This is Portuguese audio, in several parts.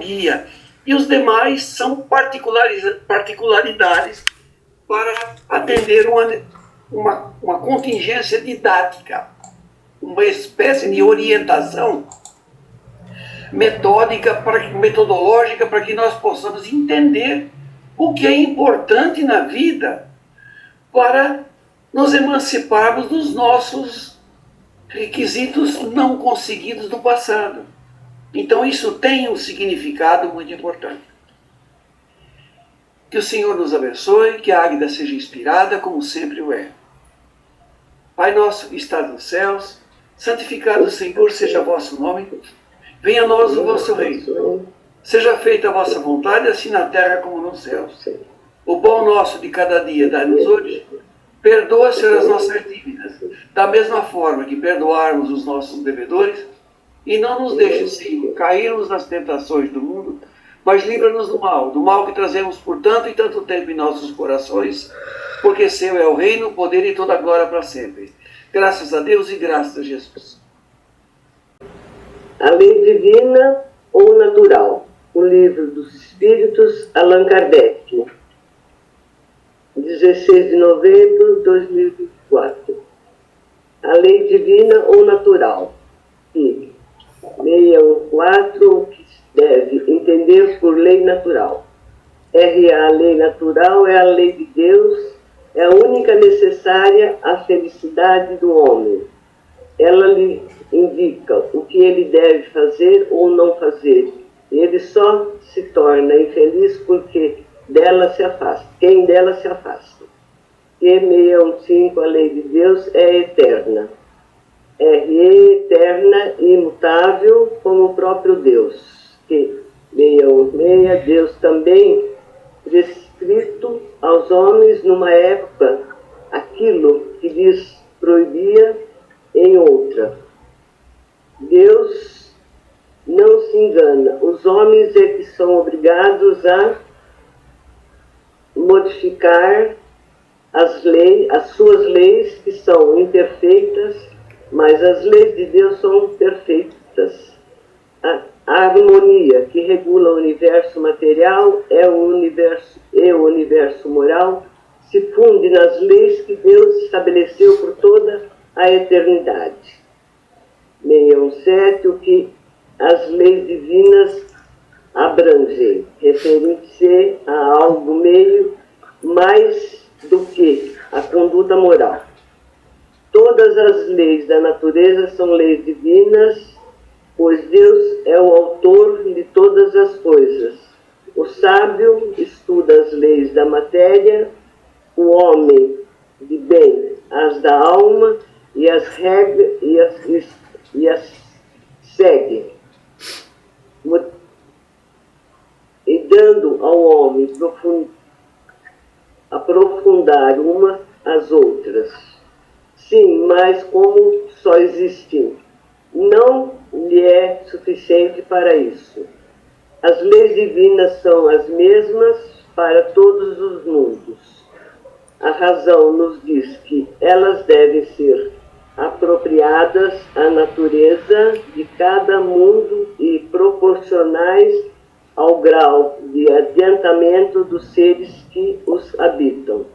guia. E os demais são particularidades para atender uma contingência didática, uma espécie de orientação metodológica para que nós possamos entender o que é importante na vida para nos emanciparmos dos nossos requisitos não conseguidos do passado. Então isso tem um significado muito importante. Que o Senhor nos abençoe, que a Águida seja inspirada como sempre o é. Pai nosso que estás nos céus, santificado Senhor seja o vosso nome, venha a nós o vosso reino. Seja feita a vossa vontade, assim na terra como nos céus. O pão nosso de cada dia dai-nos hoje. Perdoa, Senhor, as nossas dívidas, da mesma forma que perdoarmos os nossos devedores, e não nos deixe, Senhor, cairmos nas tentações do mundo, mas livra-nos do mal que trazemos por tanto e tanto tempo em nossos corações, porque seu é o reino, o poder e toda a glória para sempre. Graças a Deus e graças a Jesus. A Lei Divina ou Natural, o Livro dos Espíritos, Allan Kardec, 16 de novembro de 2024. A Lei Divina ou Natural, que 614, o que deve entender por lei natural. A lei natural é a lei de Deus, é a única necessária à felicidade do homem. Ela lhe indica o que ele deve fazer ou não fazer. Ele só se torna infeliz porque dela se afasta. Quem dela se afasta. E 615, a lei de Deus, é eterna. Eterna e imutável como o próprio Deus. Que 616, Deus também prescrito aos homens numa época aquilo que lhes proibia em outra. Deus não se engana. Os homens é que são obrigados a modificar as suas leis, que são imperfeitas, mas as leis de Deus são perfeitas. A harmonia que regula o universo material e o universo moral se funde nas leis que Deus estabeleceu por toda a eternidade. 617, o que as leis divinas abrangem, referindo-se a algo meio mais do que a conduta moral. Todas as leis da natureza são leis divinas, pois Deus é o autor de todas as coisas. O sábio estuda as leis da matéria, o homem de bem as da alma e as regra e as segue, e dando ao homem aprofundar umas às outras. Sim, mas como só existem, não lhe é suficiente para isso. As leis divinas são as mesmas para todos os mundos. A razão nos diz que elas devem ser apropriadas à natureza de cada mundo e proporcionais ao grau de adiantamento dos seres que os habitam.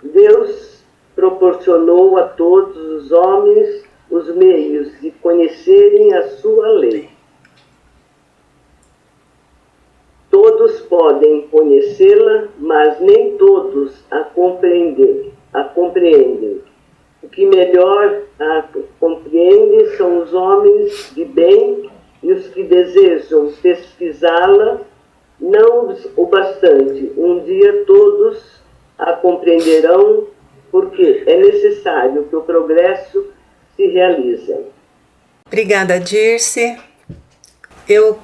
Deus proporcionou a todos os homens os meios de conhecerem a sua lei. Todos podem conhecê-la, mas nem todos a compreendem. O que melhor a compreende são os homens de bem e os que desejam pesquisá-la não o bastante. Um dia todos a compreenderão, porque é necessário que o progresso se realize. Obrigada, Dirce. Eu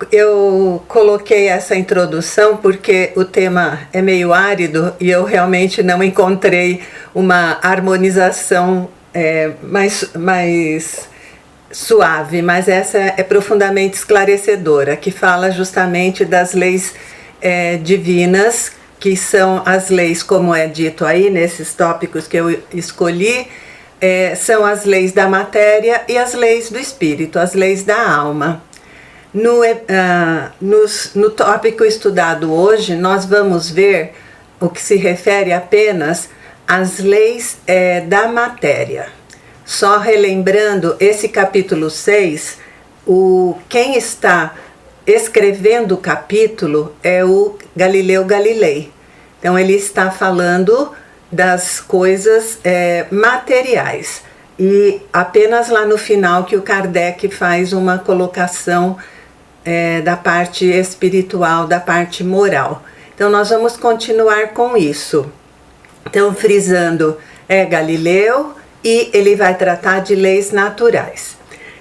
coloquei essa introdução porque o tema é meio árido e eu realmente não encontrei uma harmonização mais suave, mas essa é profundamente esclarecedora, que fala justamente das leis divinas, que são as leis, como é dito aí nesses tópicos que eu escolhi, são as leis da matéria e as leis do espírito, as leis da alma. No tópico estudado hoje, nós vamos ver o que se refere apenas às leis da matéria. Só relembrando, esse capítulo 6, quem está escrevendo o capítulo é o Galileu Galilei. Então ele está falando das coisas materiais. E apenas lá no final que o Kardec faz uma colocação da parte espiritual, da parte moral. Então nós vamos continuar com isso. Então, frisando, Galileu, e ele vai tratar de leis naturais.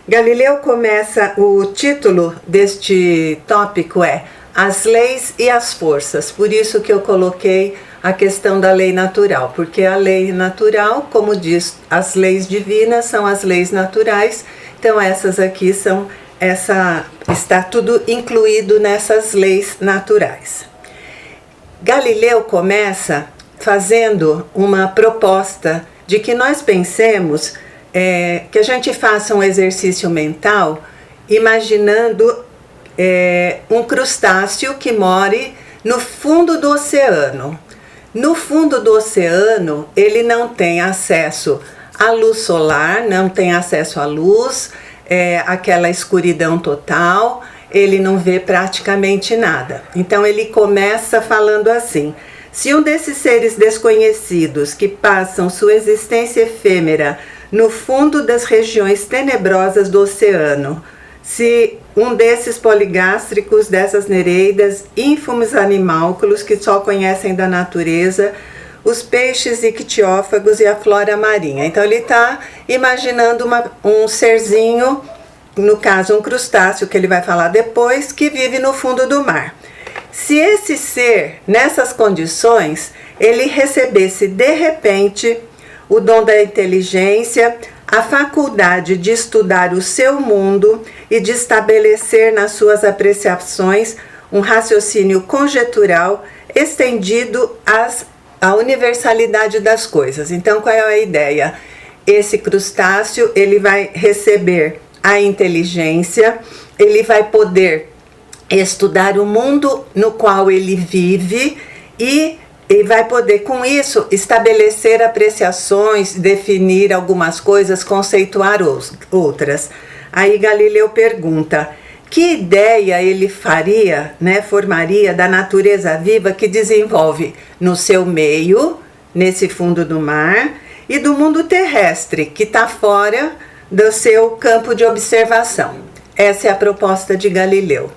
Galileu começa, o título deste tópico é As Leis e as Forças. Por isso que eu coloquei a questão da lei natural, porque a lei natural, como diz, as leis divinas são as leis naturais, então essas aqui são, está tudo incluído nessas leis naturais. Galileu começa fazendo uma proposta de que nós pensemos, que a gente faça um exercício mental, imaginando um crustáceo que more no fundo do oceano. No fundo do oceano, ele não tem acesso à luz solar, não tem acesso à luz, aquela escuridão total, ele não vê praticamente nada. Então ele começa falando assim: se um desses seres desconhecidos que passam sua existência efêmera no fundo das regiões tenebrosas do oceano, se um desses poligástricos, dessas nereidas, ínfimos animálculos que só conhecem da natureza, os peixes ictiófagos e a flora marinha. Então ele está imaginando um serzinho, no caso um crustáceo, que ele vai falar depois, que vive no fundo do mar. Se esse ser, nessas condições, ele recebesse de repente o dom da inteligência, a faculdade de estudar o seu mundo e de estabelecer nas suas apreciações um raciocínio conjetural estendido à universalidade das coisas. Então, qual é a ideia? Esse crustáceo, ele vai receber a inteligência, ele vai poder estudar o mundo no qual ele vive e vai poder, com isso, estabelecer apreciações, definir algumas coisas, conceituar outras. Aí Galileu pergunta: que ideia ele formaria da natureza viva que desenvolve no seu meio, nesse fundo do mar, e do mundo terrestre, que está fora do seu campo de observação? Essa é a proposta de Galileu.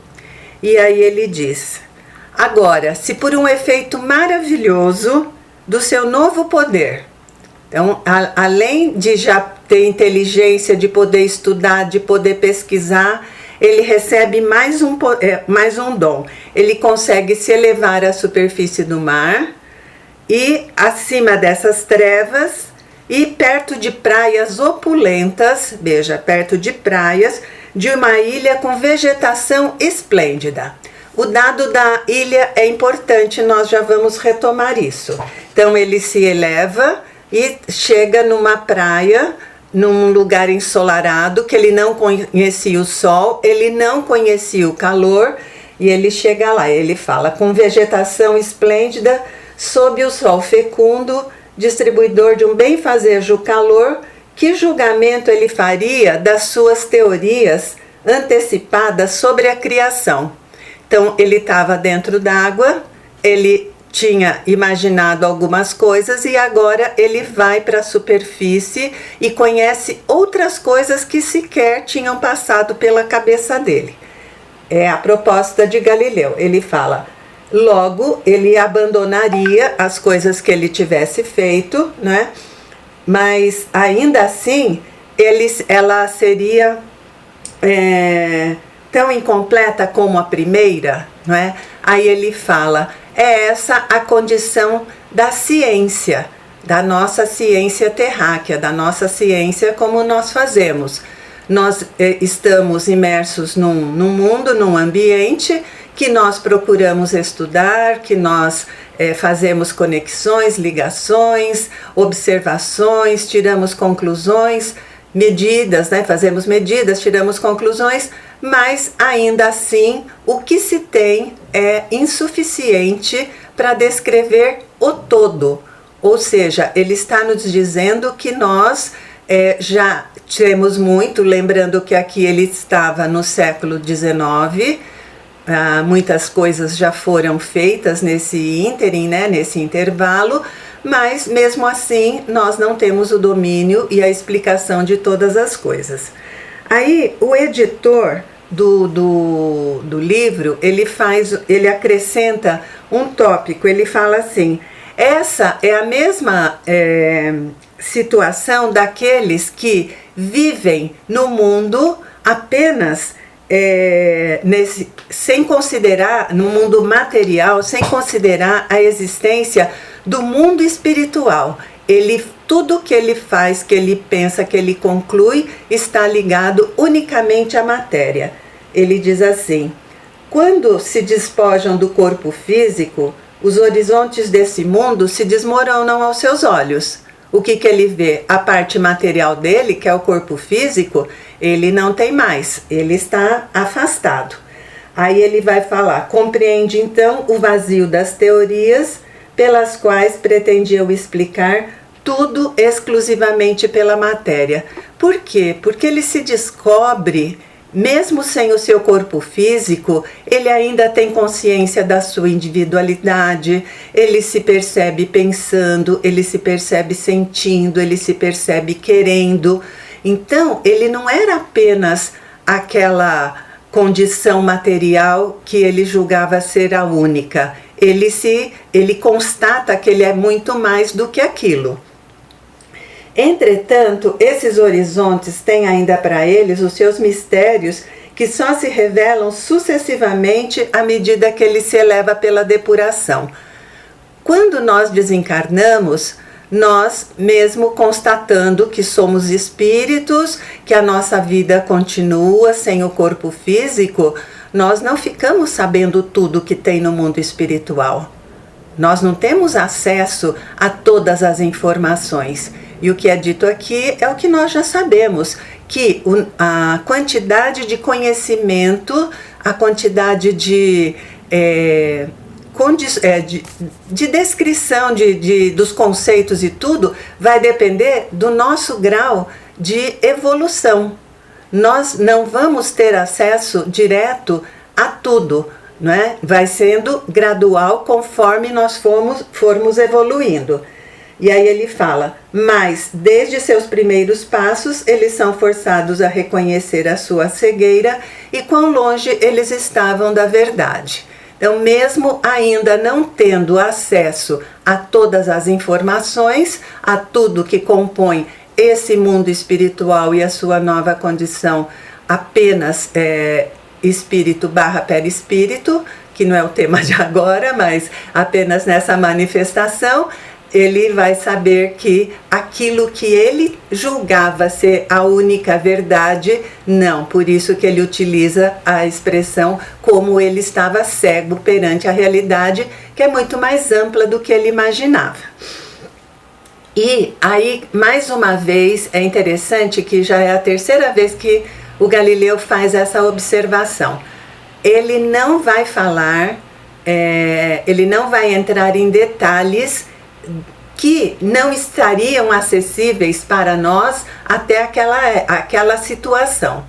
E aí ele diz: agora, se por um efeito maravilhoso do seu novo poder, então, além de já ter inteligência, de poder estudar, de poder pesquisar, ele recebe mais um dom. Ele consegue se elevar à superfície do mar e acima dessas trevas e perto de praias opulentas, veja, perto de praias, de uma ilha com vegetação esplêndida. O dado da ilha é importante, nós já vamos retomar isso. Então ele se eleva e chega numa praia, num lugar ensolarado, que ele não conhecia o sol, ele não conhecia o calor, e ele chega lá, ele fala: com vegetação esplêndida, sob o sol fecundo, distribuidor de um benfazejo calor, que julgamento ele faria das suas teorias antecipadas sobre a criação? Então, ele estava dentro d'água, ele tinha imaginado algumas coisas e agora ele vai para a superfície e conhece outras coisas que sequer tinham passado pela cabeça dele. É a proposta de Galileu. Ele fala: logo, ele abandonaria as coisas que ele tivesse feito, né? Mas ainda assim, ela seria tão incompleta como a primeira, não é? Aí ele fala: é essa a condição da ciência, da nossa ciência terráquea, da nossa ciência como nós fazemos. Nós estamos imersos num mundo, num ambiente que nós procuramos estudar, que nós fazemos conexões, ligações, observações, tiramos conclusões, medidas, né? Fazemos medidas, tiramos conclusões, mas ainda assim o que se tem é insuficiente para descrever o todo. Ou seja, ele está nos dizendo que nós já temos muito, lembrando que aqui ele estava no século XIX, muitas coisas já foram feitas nesse ínterim, né, nesse intervalo, mas mesmo assim nós não temos o domínio e a explicação de todas as coisas. Aí o editor do livro, ele acrescenta um tópico, ele fala assim: essa é a mesma situação daqueles que vivem no mundo apenas sem considerar, no mundo material, sem considerar a existência do mundo espiritual. Tudo que ele faz, que ele pensa, que ele conclui, está ligado unicamente à matéria. Ele diz assim: quando se despojam do corpo físico, os horizontes desse mundo se desmoronam aos seus olhos. O que ele vê? A parte material dele, que é o corpo físico, ele não tem mais, ele está afastado. Aí ele vai falar: compreende então o vazio das teorias pelas quais pretendiam explicar tudo exclusivamente pela matéria. Por quê? Porque ele se descobre, mesmo sem o seu corpo físico, ele ainda tem consciência da sua individualidade, ele se percebe pensando, ele se percebe sentindo, ele se percebe querendo. Então, ele não era apenas aquela condição material que ele julgava ser a única. Ele constata que ele é muito mais do que aquilo. Entretanto, esses horizontes têm ainda para eles os seus mistérios, que só se revelam sucessivamente à medida que ele se eleva pela depuração. Quando nós desencarnamos, nós, mesmo constatando que somos espíritos, que a nossa vida continua sem o corpo físico, nós não ficamos sabendo tudo que tem no mundo espiritual. Nós não temos acesso a todas as informações. E o que é dito aqui é o que nós já sabemos, que a quantidade de conhecimento, a quantidade de descrição dos conceitos e tudo, vai depender do nosso grau de evolução. Nós não vamos ter acesso direto a tudo, não é? Vai sendo gradual conforme nós formos evoluindo. E aí ele fala: mas desde seus primeiros passos eles são forçados a reconhecer a sua cegueira e quão longe eles estavam da verdade. Então, mesmo ainda não tendo acesso a todas as informações, a tudo que compõe esse mundo espiritual e a sua nova condição apenas espírito / perispírito, que não é o tema de agora, mas apenas nessa manifestação, ele vai saber que aquilo que ele julgava ser a única verdade, não. Por isso que ele utiliza a expressão como ele estava cego perante a realidade, que é muito mais ampla do que ele imaginava. E aí, mais uma vez, é interessante que já é a terceira vez que o Galileu faz essa observação. Ele não vai falar, ele não vai entrar em detalhes que não estariam acessíveis para nós até aquela situação,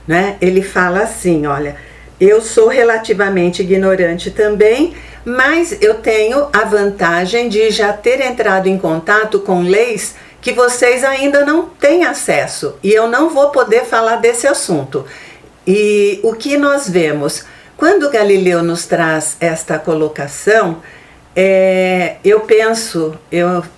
né? Ele fala assim: olha, eu sou relativamente ignorante também, mas eu tenho a vantagem de já ter entrado em contato com leis que vocês ainda não têm acesso, e eu não vou poder falar desse assunto. E o que nós vemos? Quando Galileu nos traz esta colocação,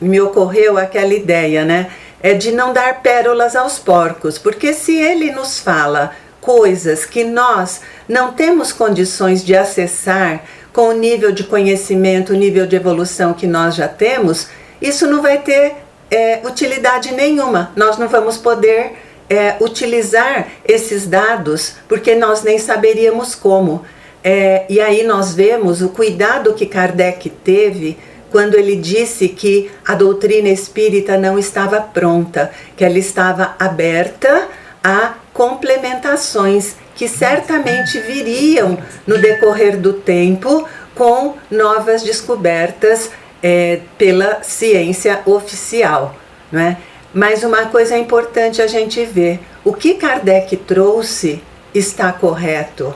me ocorreu aquela ideia, né? De não dar pérolas aos porcos, porque se ele nos fala coisas que nós não temos condições de acessar com o nível de conhecimento, o nível de evolução que nós já temos, isso não vai ter utilidade nenhuma. Nós não vamos poder utilizar esses dados, porque nós nem saberíamos como. E aí nós vemos o cuidado que Kardec teve quando ele disse que a doutrina espírita não estava pronta, que ela estava aberta a complementações, que certamente viriam no decorrer do tempo com novas descobertas pela ciência oficial, não é? Mas uma coisa é importante a gente ver: o que Kardec trouxe está correto.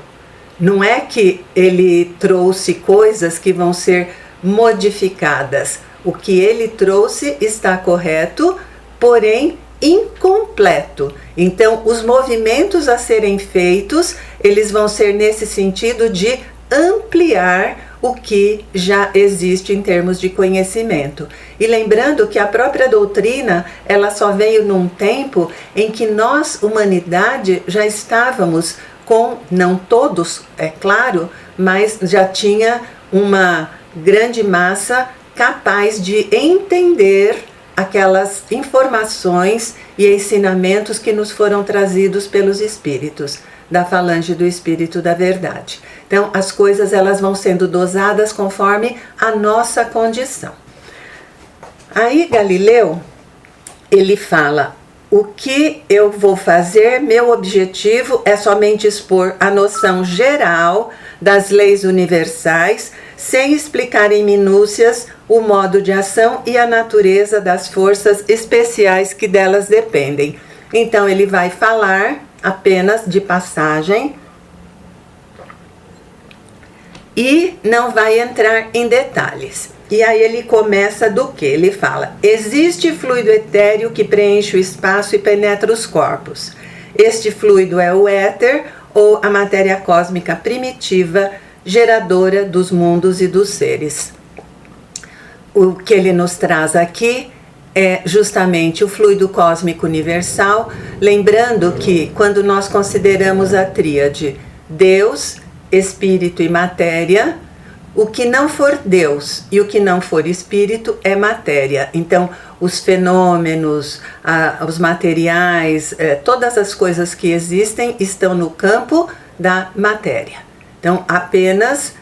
Não é que ele trouxe coisas que vão ser modificadas. O que ele trouxe está correto, porém incompleto. Então, os movimentos a serem feitos, eles vão ser nesse sentido de ampliar o que já existe em termos de conhecimento. E lembrando que a própria doutrina, ela só veio num tempo em que nós, humanidade, já estávamos com, não todos, é claro, mas já tinha uma grande massa capaz de entender aquelas informações e ensinamentos que nos foram trazidos pelos espíritos, da falange do Espírito da Verdade. Então, as coisas elas vão sendo dosadas conforme a nossa condição. Aí, Galileu, ele fala: o que eu vou fazer, meu objetivo é somente expor a noção geral das leis universais, sem explicar em minúcias o modo de ação e a natureza das forças especiais que delas dependem. Então, ele vai falar apenas de passagem e não vai entrar em detalhes. E aí ele começa do que? Ele fala: existe fluido etéreo que preenche o espaço e penetra os corpos. Este fluido é o éter, ou a matéria cósmica primitiva, geradora dos mundos e dos seres. O que ele nos traz aqui é justamente o fluido cósmico universal, lembrando que quando nós consideramos a tríade Deus, Espírito e Matéria, o que não for Deus e o que não for Espírito é matéria. Então, os fenômenos, os materiais, todas as coisas que existem estão no campo da matéria. Então, apenas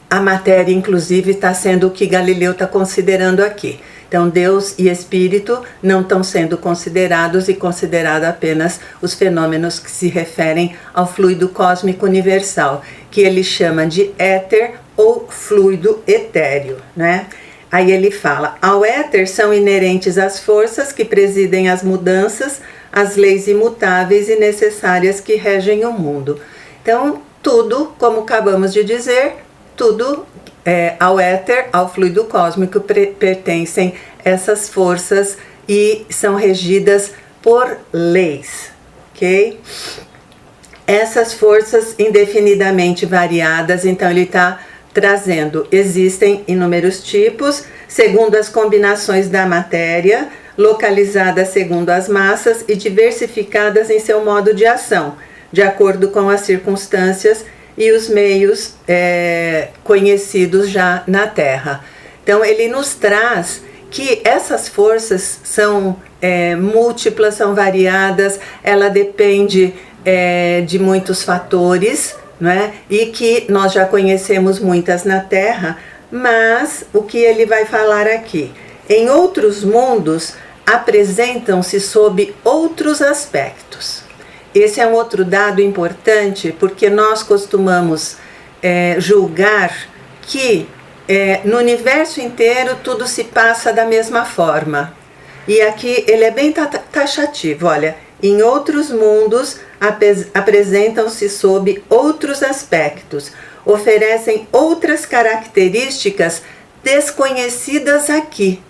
a matéria, inclusive, está sendo o que Galileu está considerando aqui. Então, Deus e Espírito não estão sendo considerados e considerado apenas os fenômenos que se referem ao fluido cósmico universal, que ele chama de éter ou fluido etéreo, né? Aí ele fala: ao éter são inerentes as forças que presidem as mudanças, as leis imutáveis e necessárias que regem o mundo. Então, tudo, como acabamos de dizer, tudo ao éter, ao fluido cósmico, pertencem essas forças e são regidas por leis, ok? Essas forças indefinidamente variadas, então ele está trazendo, existem inúmeros tipos, segundo as combinações da matéria, localizadas segundo as massas e diversificadas em seu modo de ação, de acordo com as circunstâncias e os meios conhecidos já na Terra. Então ele nos traz que essas forças são múltiplas, são variadas, ela depende de muitos fatores, não é? E que nós já conhecemos muitas na Terra, mas o que ele vai falar aqui? Em outros mundos apresentam-se sob outros aspectos. Esse é um outro dado importante, porque nós costumamos julgar que no universo inteiro tudo se passa da mesma forma. E aqui ele é bem taxativo, olha: em outros mundos apresentam-se sob outros aspectos, oferecem outras características desconhecidas aqui.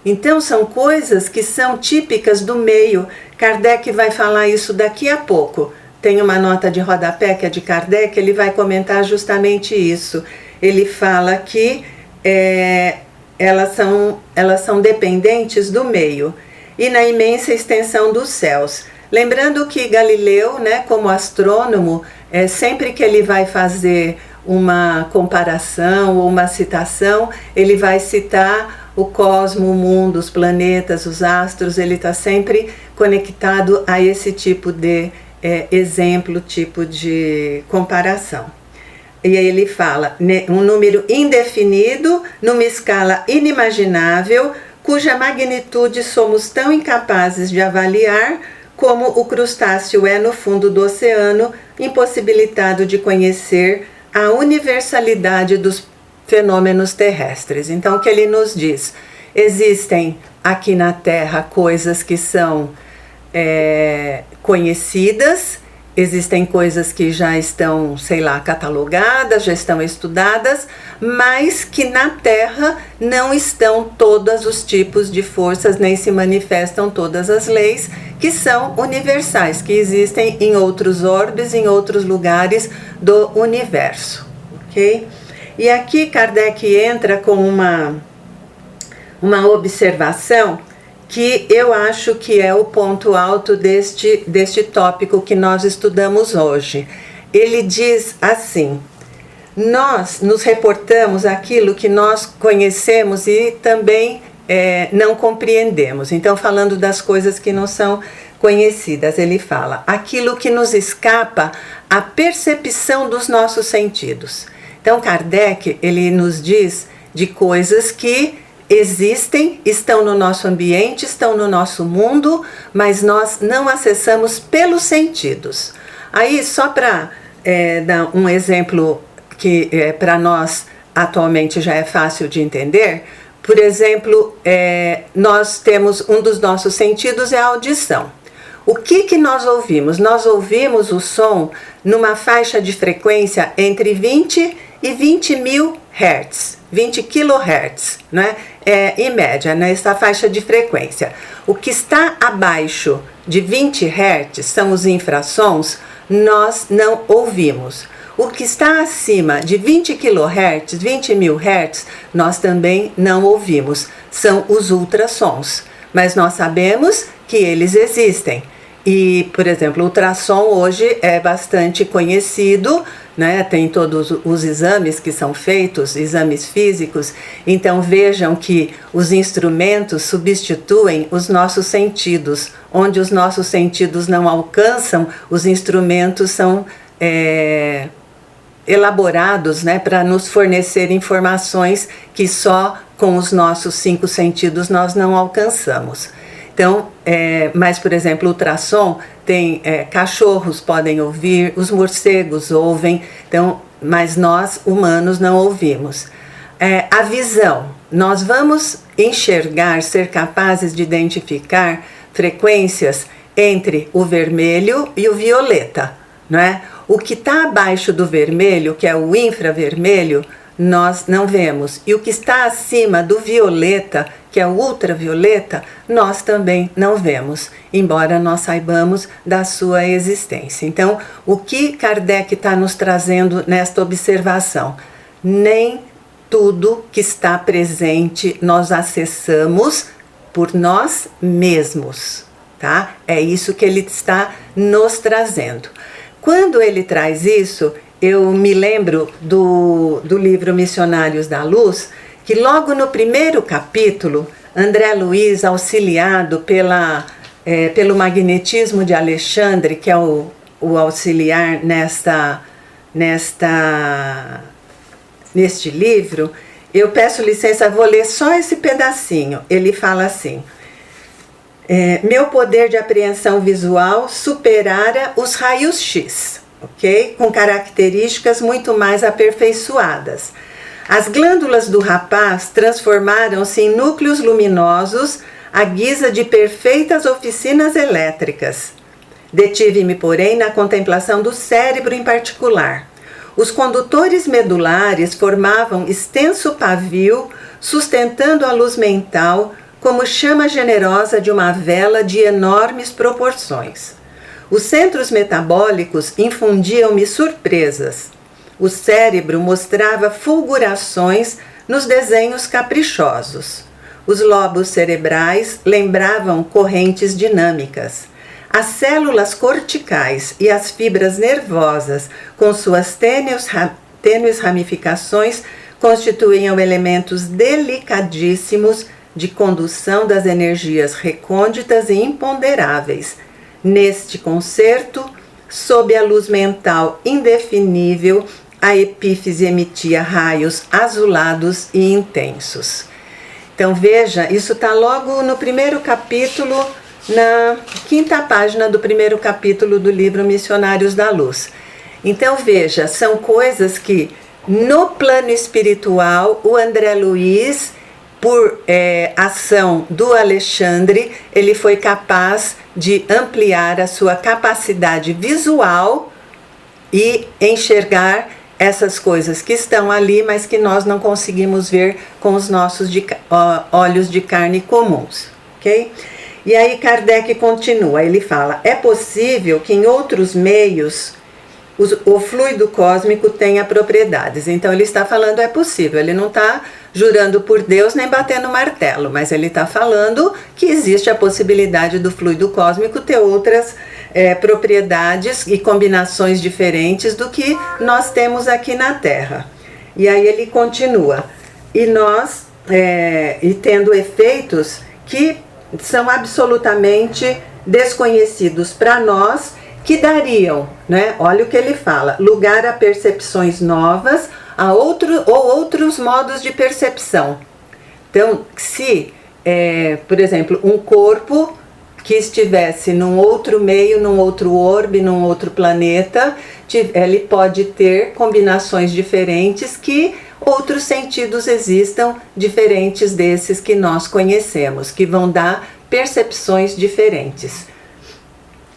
Então são coisas que são típicas do meio. Kardec vai falar isso daqui a pouco. Tem uma nota de rodapé que é de Kardec, ele vai comentar justamente isso. Ele fala que elas são dependentes do meio e na imensa extensão dos céus. Lembrando que Galileu, né, como astrônomo, sempre que ele vai fazer uma comparação ou uma citação, ele vai citar o cosmo, o mundo, os planetas, os astros. Ele está sempre conectado a esse tipo de exemplo, tipo de comparação. E aí ele fala, um número indefinido, numa escala inimaginável, cuja magnitude somos tão incapazes de avaliar como o crustáceo é no fundo do oceano, impossibilitado de conhecer a universalidade dos fenômenos terrestres. Então, o que ele nos diz? Existem aqui na Terra coisas que são conhecidas, existem coisas que já estão, sei lá, catalogadas, já estão estudadas, mas que na Terra não estão todos os tipos de forças, nem se manifestam todas as leis que são universais, que existem em outros orbes, em outros lugares do universo, ok? E aqui Kardec entra com uma observação que eu acho que é o ponto alto deste tópico que nós estudamos hoje. Ele diz assim: nós nos reportamos aquilo que nós conhecemos e também não compreendemos. Então, falando das coisas que não são conhecidas, ele fala aquilo que nos escapa à percepção dos nossos sentidos. Então, Kardec, ele nos diz de coisas que existem, estão no nosso ambiente, estão no nosso mundo, mas nós não acessamos pelos sentidos. Aí, só para dar um exemplo que para nós atualmente já é fácil de entender, por exemplo, nós temos um dos nossos sentidos é a audição. O que nós ouvimos? Nós ouvimos o som numa faixa de frequência entre 20 e 20 mil Hz, 20 kHz, né? Em média, nessa faixa de frequência. O que está abaixo de 20 Hz são os infrassons, nós não ouvimos. O que está acima de 20 kHz, 20 mil Hz, nós também não ouvimos. São os ultrassons, mas nós sabemos que eles existem. E, por exemplo, o ultrassom hoje é bastante conhecido, né? Tem todos os exames que são feitos, exames físicos. Então vejam que os instrumentos substituem os nossos sentidos. Onde os nossos sentidos não alcançam, os instrumentos são elaborados, né, para nos fornecer informações que só com os nossos 5 sentidos nós não alcançamos. Então, mas, por exemplo, o ultrassom tem cachorros podem ouvir, os morcegos ouvem, então, mas nós humanos não ouvimos. A visão, nós vamos enxergar, ser capazes de identificar frequências entre o vermelho e o violeta, não é? O que está abaixo do vermelho, que é o infravermelho, nós não vemos. E o que está acima do violeta, que é o ultravioleta, nós também não vemos, embora nós saibamos da sua existência. Então, o que Kardec está nos trazendo nesta observação? Nem tudo que está presente nós acessamos por nós mesmos, tá? É isso que ele está nos trazendo. Quando ele traz isso, eu me lembro do livro Missionários da Luz, que logo no primeiro capítulo, André Luiz, auxiliado pelo magnetismo de Alexandre, que é o auxiliar neste livro, eu peço licença, vou ler só esse pedacinho. Ele fala assim: meu poder de apreensão visual superara os raios X, ok? Com características muito mais aperfeiçoadas. As glândulas do rapaz transformaram-se em núcleos luminosos à guisa de perfeitas oficinas elétricas. Detive-me, porém, na contemplação do cérebro em particular. Os condutores medulares formavam extenso pavio, sustentando a luz mental como chama generosa de uma vela de enormes proporções. Os centros metabólicos infundiam-me surpresas. O cérebro mostrava fulgurações nos desenhos caprichosos. Os lobos cerebrais lembravam correntes dinâmicas. As células corticais e as fibras nervosas, com suas tênues ramificações, constituíam elementos delicadíssimos de condução das energias recônditas e imponderáveis. Neste concerto, sob a luz mental indefinível, a epífise emitia raios azulados e intensos. Então veja, isso está logo no primeiro capítulo na 5ª página do 1º capítulo do livro Missionários da Luz. Então veja, são coisas que no plano espiritual o André Luiz, por ação do Alexandre, ele foi capaz de ampliar a sua capacidade visual e enxergar essas coisas que estão ali, mas que nós não conseguimos ver com os nossos olhos de carne comuns, ok? E aí Kardec continua, ele fala, é possível que em outros meios o fluido cósmico tenha propriedades. Então ele está falando é possível, ele não está jurando por Deus nem batendo martelo, mas ele está falando que existe a possibilidade do fluido cósmico ter outras propriedades e combinações diferentes do que nós temos aqui na Terra. E aí ele continua, e tendo efeitos que são absolutamente desconhecidos para nós, que dariam, né? Olha o que ele fala, lugar a percepções novas, outros modos de percepção. Então, se, por exemplo, um corpo que estivesse num outro meio, num outro orbe, num outro planeta, ele pode ter combinações diferentes que outros sentidos existam diferentes desses que nós conhecemos, que vão dar percepções diferentes.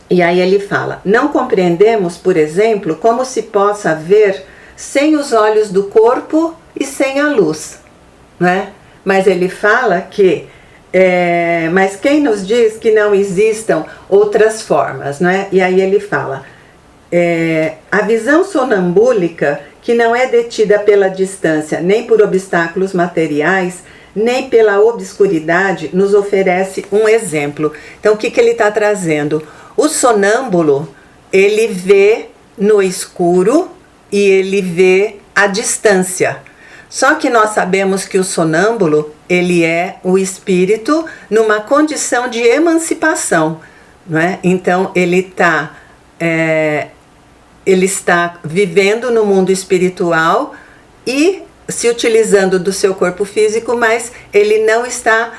E aí ele fala, não compreendemos, por exemplo, como se possa ver sem os olhos do corpo e sem a luz, né? Mas ele fala que, mas quem nos diz que não existam outras formas, né? E aí ele fala, a visão sonambúlica, que não é detida pela distância, nem por obstáculos materiais, nem pela obscuridade, nos oferece um exemplo. Então o que ele está trazendo? O sonâmbulo, ele vê no escuro e ele vê à distância. Só que nós sabemos que o sonâmbulo, ele é o espírito numa condição de emancipação, não é? Então ele está vivendo no mundo espiritual e se utilizando do seu corpo físico, mas ele não está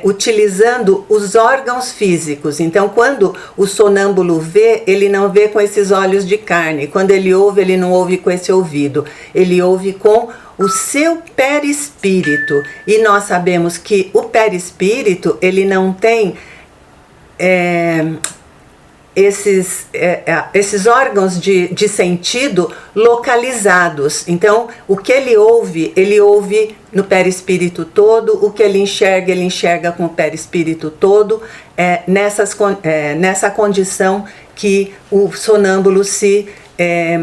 utilizando os órgãos físicos. Então, quando o sonâmbulo vê, ele não vê com esses olhos de carne. Quando ele ouve, ele não ouve com esse ouvido. Ele ouve com o seu perispírito. E nós sabemos que o perispírito, ele não tem esses órgãos de sentido localizados. Então, o que ele ouve no perispírito todo, o que ele enxerga com o perispírito todo, nessa condição que o sonâmbulo se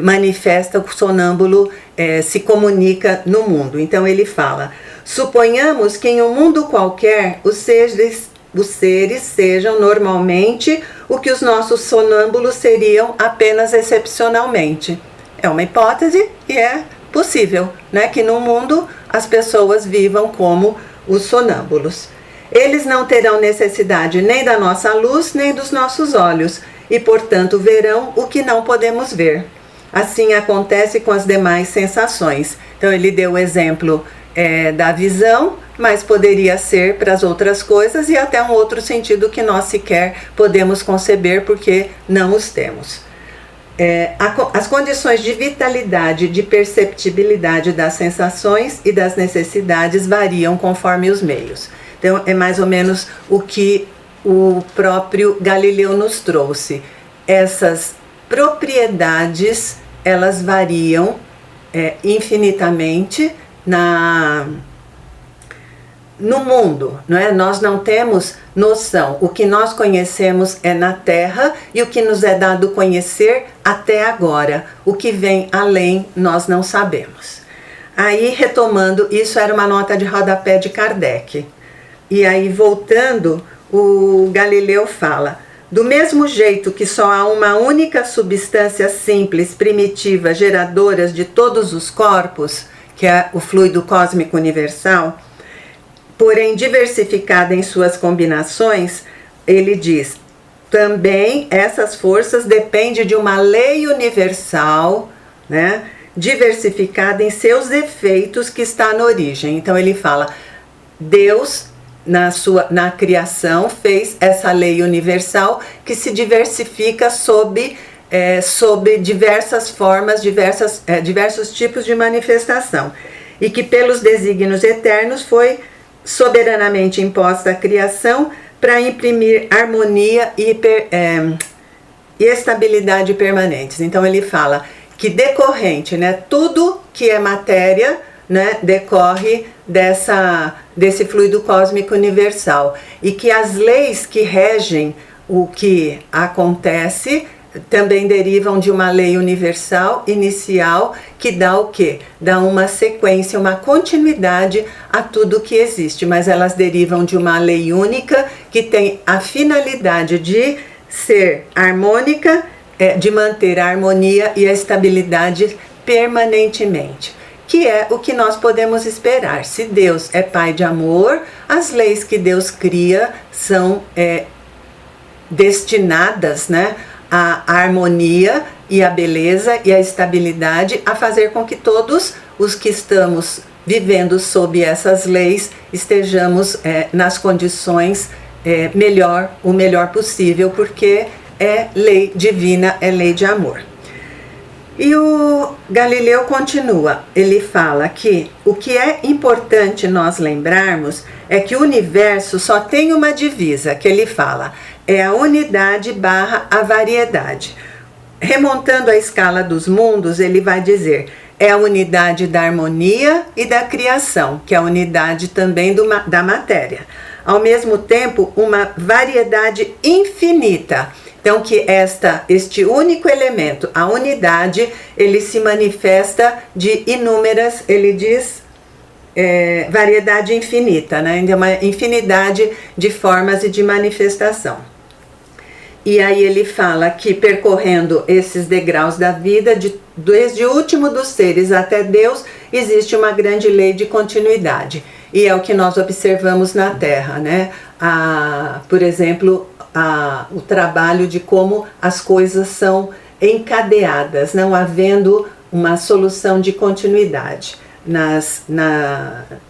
manifesta, o sonâmbulo se comunica no mundo. Então ele fala, suponhamos que em um mundo qualquer os seres sejam normalmente o que os nossos sonâmbulos seriam apenas excepcionalmente. É uma hipótese e é possível, né, que no mundo as pessoas vivam como os sonâmbulos. Eles não terão necessidade nem da nossa luz, nem dos nossos olhos, e portanto verão o que não podemos ver. Assim acontece com as demais sensações. Então ele deu o exemplo da visão, mas poderia ser para as outras coisas e até um outro sentido que nós sequer podemos conceber porque não os temos. As condições de vitalidade e de perceptibilidade das sensações e das necessidades variam conforme os meios. Então é mais ou menos o que o próprio Galileu nos trouxe. Essas propriedades, elas variam infinitamente no mundo, não é? Nós não temos noção. O que nós conhecemos é na Terra e o que nos é dado conhecer até agora. O que vem além, nós não sabemos. Aí, retomando, isso era uma nota de rodapé de Kardec. E aí, voltando, o Galileu fala, do mesmo jeito que só há uma única substância simples, primitiva, geradora de todos os corpos, que é o fluido cósmico universal, porém diversificada em suas combinações, ele diz, também essas forças dependem de uma lei universal, né, diversificada em seus efeitos que está na origem. Então ele fala, Deus na criação, fez essa lei universal que se diversifica sob diversas formas, diversos tipos de manifestação, e que pelos desígnios eternos foi soberanamente imposta à criação para imprimir harmonia e estabilidade permanentes. Então ele fala que decorrente, né, tudo que é matéria, né, decorre desse fluido cósmico universal, e que as leis que regem o que acontece também derivam de uma lei universal inicial que dá o quê? Dá uma sequência, uma continuidade a tudo que existe, mas elas derivam de uma lei única que tem a finalidade de ser harmônica, de manter a harmonia e a estabilidade permanentemente, que é o que nós podemos esperar. Se Deus é Pai de amor, as leis que Deus cria são destinadas, né, a harmonia e a beleza e a estabilidade, a fazer com que todos os que estamos vivendo sob essas leis estejamos nas condições o melhor possível, porque é lei divina, é lei de amor. E o Galileu continua, ele fala que o que é importante nós lembrarmos é que o universo só tem uma divisa, que ele fala, é a unidade / a variedade. Remontando a escala dos mundos, ele vai dizer, é a unidade da harmonia e da criação, que é a unidade também da matéria. Ao mesmo tempo, uma variedade infinita. Então, que este único elemento, a unidade, ele se manifesta de inúmeras, ele diz, variedade infinita, né? Então, uma infinidade de formas e de manifestação. E aí ele fala que percorrendo esses degraus da vida, desde o último dos seres até Deus, existe uma grande lei de continuidade. E é o que nós observamos na Terra, né? Por exemplo, o trabalho de como as coisas são encadeadas, não havendo uma solução de continuidade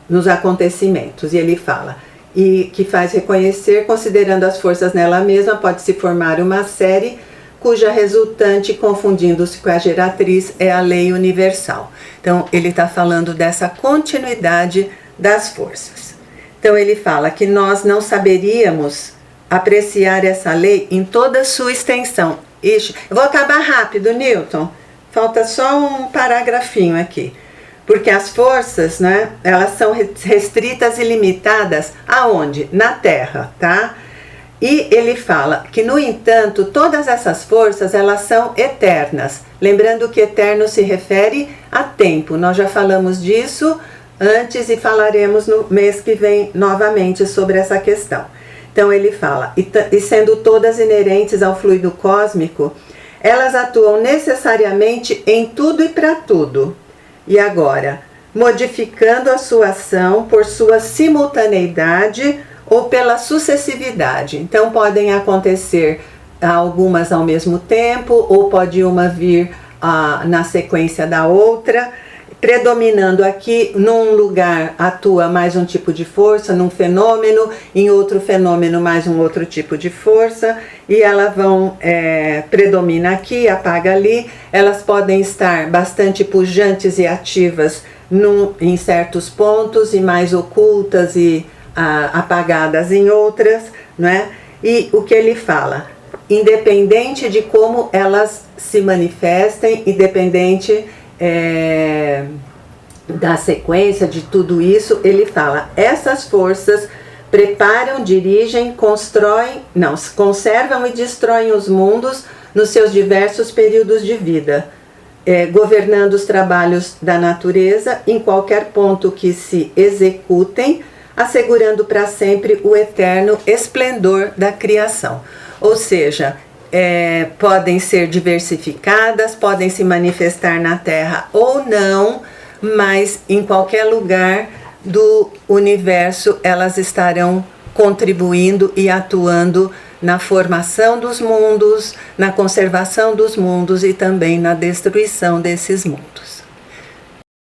nos acontecimentos. E ele fala, e que faz reconhecer, considerando as forças nela mesma, pode-se formar uma série cuja resultante, confundindo-se com a geratriz, é a lei universal. Então, ele está falando dessa continuidade das forças. Então, ele fala que nós não saberíamos apreciar essa lei em toda a sua extensão. Ixi, eu vou acabar rápido, Newton. Falta só um parágrafinho aqui. Porque as forças, né, elas são restritas e limitadas aonde? Na Terra, tá? E ele fala que, no entanto, todas essas forças, elas são eternas. Lembrando que eterno se refere a tempo. Nós já falamos disso antes e falaremos no mês que vem novamente sobre essa questão. Então ele fala, e sendo todas inerentes ao fluido cósmico, elas atuam necessariamente em tudo e para tudo. E agora, modificando a sua ação por sua simultaneidade ou pela sucessividade. Então podem acontecer algumas ao mesmo tempo, ou pode uma vir na sequência da outra. Predominando aqui, num lugar atua mais um tipo de força, num fenômeno, em outro fenômeno mais um outro tipo de força, e elas vão, predomina aqui, apaga ali. Elas podem estar bastante pujantes e ativas em certos pontos, e mais ocultas e apagadas em outras, né? E o que ele fala? Independente de como elas se manifestem, independente da sequência de tudo isso, ele fala, essas forças preparam, dirigem, conservam e destroem os mundos nos seus diversos períodos de vida, governando os trabalhos da natureza em qualquer ponto que se executem, assegurando para sempre o eterno esplendor da criação. Ou seja, podem ser diversificadas, podem se manifestar na Terra ou não, mas em qualquer lugar do universo elas estarão contribuindo e atuando na formação dos mundos, na conservação dos mundos e também na destruição desses mundos.